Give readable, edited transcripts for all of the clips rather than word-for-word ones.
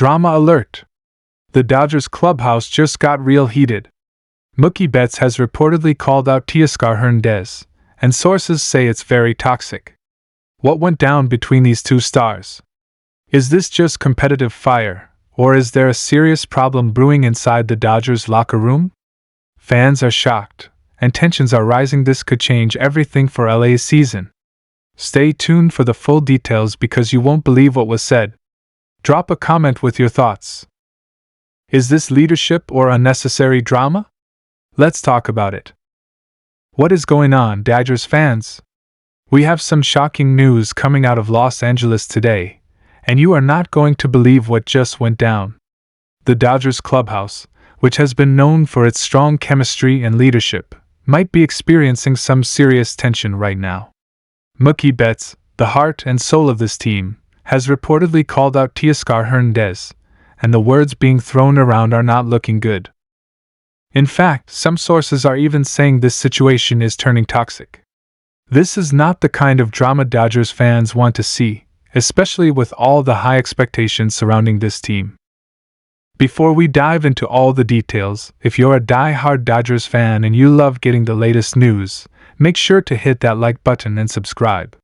Drama alert! The Dodgers clubhouse just got real heated. Mookie Betts has reportedly called out Teoscar Hernández, and sources say it's very toxic. What went down between these two stars? Is this just competitive fire, or is there a serious problem brewing inside the Dodgers locker room? Fans are shocked, and tensions are rising. This could change everything for LA's season. Stay tuned for the full details because you won't believe what was said. Drop a comment with your thoughts. Is this leadership or unnecessary drama? Let's talk about it. What is going on, Dodgers fans? We have some shocking news coming out of Los Angeles today, and you are not going to believe what just went down. The Dodgers clubhouse, which has been known for its strong chemistry and leadership, might be experiencing some serious tension right now. Mookie Betts, the heart and soul of this team, has reportedly called out Teoscar Hernández, and the words being thrown around are not looking good. In fact, some sources are even saying this situation is turning toxic. This is not the kind of drama Dodgers fans want to see, especially with all the high expectations surrounding this team. Before we dive into all the details, if you're a die-hard Dodgers fan and you love getting the latest news, make sure to hit that like button and subscribe.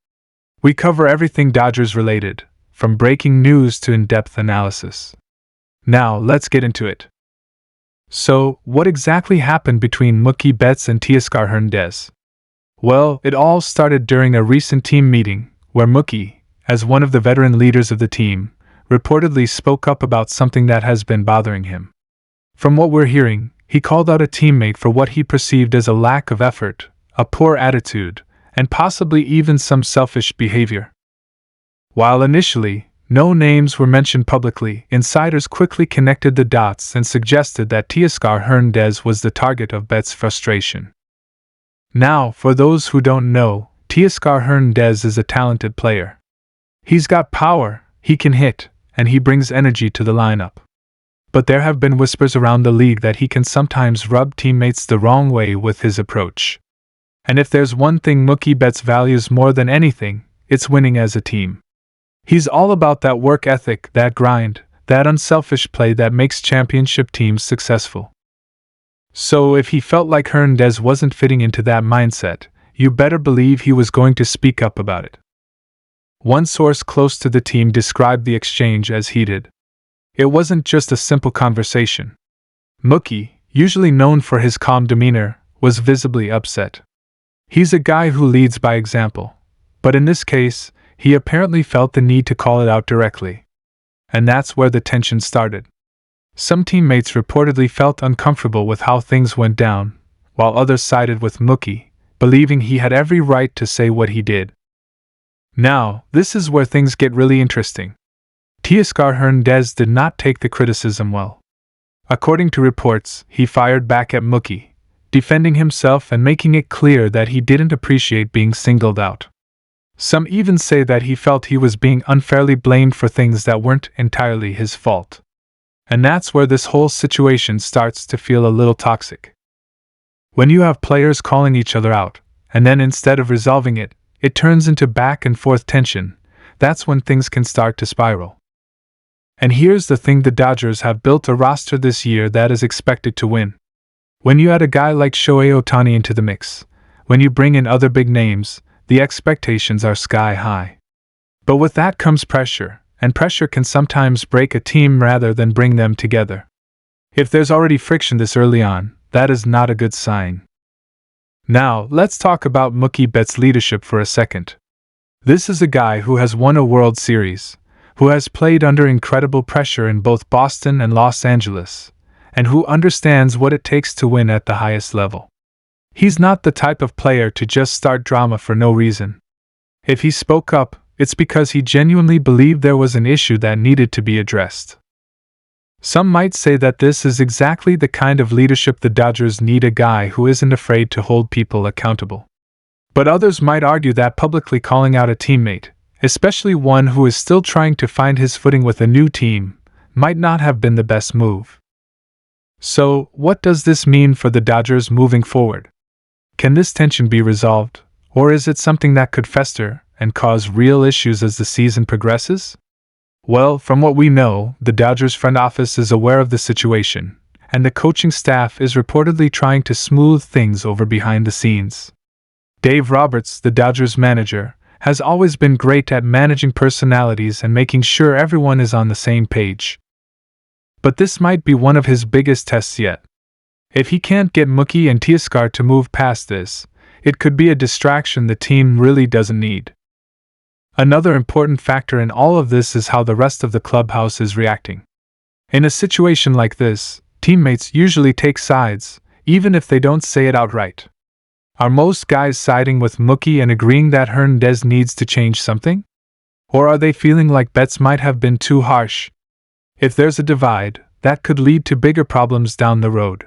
We cover everything Dodgers related, from breaking news to in-depth analysis. Now, let's get into it. So, what exactly happened between Mookie Betts and Teoscar Hernández? Well, it all started during a recent team meeting, where Mookie, as one of the veteran leaders of the team, reportedly spoke up about something that has been bothering him. From what we're hearing, he called out a teammate for what he perceived as a lack of effort, a poor attitude, and possibly even some selfish behavior. While initially, no names were mentioned publicly, insiders quickly connected the dots and suggested that Teoscar Hernández was the target of Betts' frustration. Now, for those who don't know, Teoscar Hernández is a talented player. He's got power, he can hit, and he brings energy to the lineup. But there have been whispers around the league that he can sometimes rub teammates the wrong way with his approach. And if there's one thing Mookie Betts values more than anything, it's winning as a team. He's all about that work ethic, that grind, that unselfish play that makes championship teams successful. So if he felt like Hernández wasn't fitting into that mindset, you better believe he was going to speak up about it. One source close to the team described the exchange as heated. It wasn't just a simple conversation. Mookie, usually known for his calm demeanor, was visibly upset. He's a guy who leads by example, but in this case, he apparently felt the need to call it out directly. And that's where the tension started. Some teammates reportedly felt uncomfortable with how things went down, while others sided with Mookie, believing he had every right to say what he did. Now, this is where things get really interesting. Teoscar Hernández did not take the criticism well. According to reports, he fired back at Mookie, defending himself and making it clear that he didn't appreciate being singled out. Some even say that he felt he was being unfairly blamed for things that weren't entirely his fault. And that's where this whole situation starts to feel a little toxic. When you have players calling each other out, and then instead of resolving it, it turns into back and forth tension, that's when things can start to spiral. And here's the thing, the Dodgers have built a roster this year that is expected to win. When you add a guy like Shohei Ohtani into the mix, when you bring in other big names, the expectations are sky high. But with that comes pressure, and pressure can sometimes break a team rather than bring them together. If there's already friction this early on, that is not a good sign. Now, let's talk about Mookie Betts' leadership for a second. This is a guy who has won a World Series, who has played under incredible pressure in both Boston and Los Angeles, and who understands what it takes to win at the highest level. He's not the type of player to just start drama for no reason. If he spoke up, it's because he genuinely believed there was an issue that needed to be addressed. Some might say that this is exactly the kind of leadership the Dodgers need, a guy who isn't afraid to hold people accountable. But others might argue that publicly calling out a teammate, especially one who is still trying to find his footing with a new team, might not have been the best move. So, what does this mean for the Dodgers moving forward? Can this tension be resolved, or is it something that could fester and cause real issues as the season progresses? Well, from what we know, the Dodgers front office is aware of the situation, and the coaching staff is reportedly trying to smooth things over behind the scenes. Dave Roberts, the Dodgers manager, has always been great at managing personalities and making sure everyone is on the same page. But this might be one of his biggest tests yet. If he can't get Mookie and Teoscar to move past this, it could be a distraction the team really doesn't need. Another important factor in all of this is how the rest of the clubhouse is reacting. In a situation like this, teammates usually take sides, even if they don't say it outright. Are most guys siding with Mookie and agreeing that Hernández needs to change something? Or are they feeling like Betts might have been too harsh? If there's a divide, that could lead to bigger problems down the road.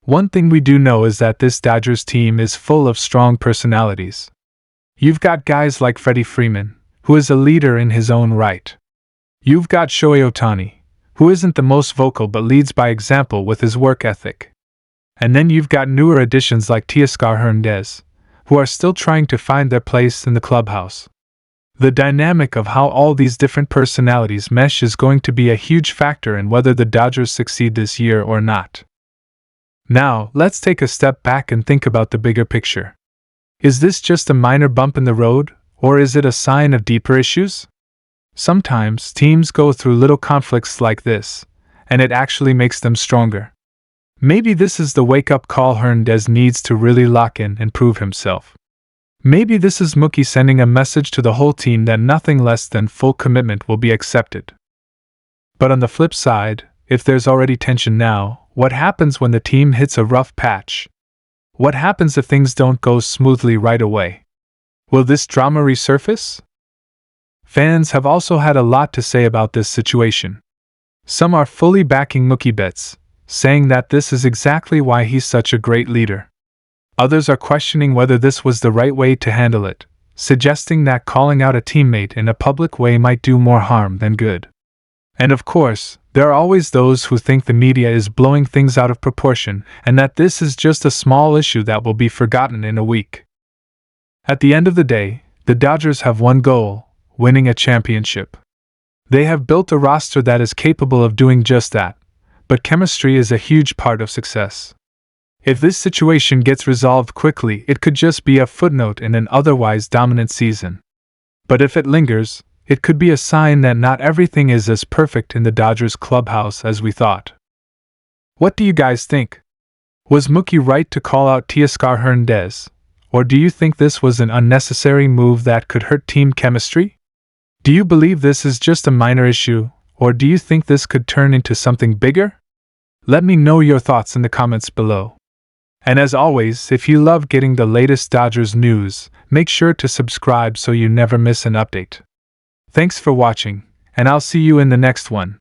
One thing we do know is that this Dodgers team is full of strong personalities. You've got guys like Freddie Freeman, who is a leader in his own right. You've got Shohei Ohtani, who isn't the most vocal but leads by example with his work ethic. And then you've got newer additions like Teoscar Hernández, who are still trying to find their place in the clubhouse. The dynamic of how all these different personalities mesh is going to be a huge factor in whether the Dodgers succeed this year or not. Now, let's take a step back and think about the bigger picture. Is this just a minor bump in the road, or is it a sign of deeper issues? Sometimes teams go through little conflicts like this, and it actually makes them stronger. Maybe this is the wake-up call Hernández needs to really lock in and prove himself. Maybe this is Mookie sending a message to the whole team that nothing less than full commitment will be accepted. But on the flip side, if there's already tension now, what happens when the team hits a rough patch? What happens if things don't go smoothly right away? Will this drama resurface? Fans have also had a lot to say about this situation. Some are fully backing Mookie Betts, saying that this is exactly why he's such a great leader. Others are questioning whether this was the right way to handle it, suggesting that calling out a teammate in a public way might do more harm than good. And of course, there are always those who think the media is blowing things out of proportion and that this is just a small issue that will be forgotten in a week. At the end of the day, the Dodgers have one goal: winning a championship. They have built a roster that is capable of doing just that, but chemistry is a huge part of success. If this situation gets resolved quickly, it could just be a footnote in an otherwise dominant season. But if it lingers, it could be a sign that not everything is as perfect in the Dodgers clubhouse as we thought. What do you guys think? Was Mookie right to call out Teoscar Hernández, or do you think this was an unnecessary move that could hurt team chemistry? Do you believe this is just a minor issue, or do you think this could turn into something bigger? Let me know your thoughts in the comments below. And as always, if you love getting the latest Dodgers news, make sure to subscribe so you never miss an update. Thanks for watching, and I'll see you in the next one.